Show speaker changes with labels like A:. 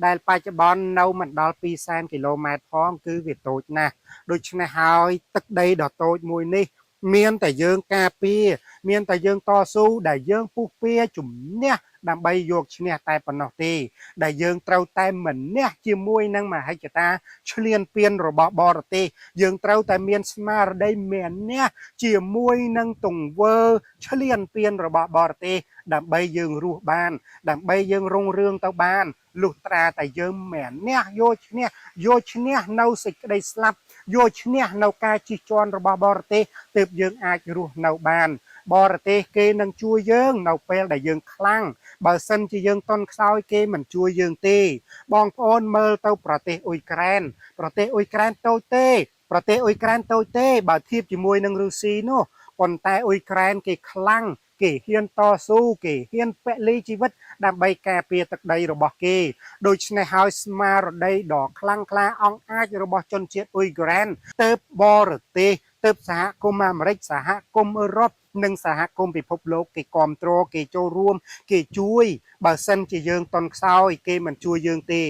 A: ដែលបច្ចុប្បន្ននៅមិនដល់200,000 គីឡូម៉ែត្រផងគឺវាតូចណាស់ដូច្នេះហើយទឹកដីដ៏តូចមួយនេះមានតែយើងការពារមានតែយើងតស៊ូដែលយើងពុះពៀជំនះដើម្បីយកឈ្នះតែប៉ុណ្ណោះទេដែលយើងត្រូវតែម្នះជាមួយនឹងមហិច្ឆតាឈ្លានពានរបស់បរទេសយើងត្រូវតែមានស្មារតីម្នះជាមួយនឹងទង្វើឈ្លានពានរបស់បរទេសដើម្បីយើងរស់បានដើម្បីយើងរុងរឿងទៅបានលុះត្រាតែយើងម្នះយកឈ្នះនៅសេចក្តីស្លាប់យកឈ្នះនៅការជិះជាន់របស់បរទេសទើបយើងអាចរស់នៅបានបរទេសគេនឹងជួយយើងនៅពេលដែលយើងខ្លាំងបើសិនជាយើងតន់ខ្សោយគេមិនជួយយើងទេបងប្អូនមើលទៅប្រទេសអ៊ុយក្រែនតូចទេប្រទេសអ៊ុយក្រែនតូចទេបើធៀបជាមួយនឹងរុស្ស៊ីនោះប៉ុន្តែអ៊ុយក្រែនគេខ្លាំងគេហ៊ានតស៊ូគេហ៊ានពលីជីវិតដើម្បីការពារទឹកដីរបស់គេដូច្នេះហើយស្មារតីដ៏ខ្លាំងក្លាអង់អាចរបស់ជនជាតិអ៊ុយក្រែនទៅបរទេសទៅសហគមន៍អាមេរិកសហគមន៍អឺរ៉ុបនិងសហគមន៍ពិភពលោកគេគាំទ្រគេចូលរួមគេជួយបើសិនជាយើងតន់ខ្សោយគេមិនជួយយើងទេ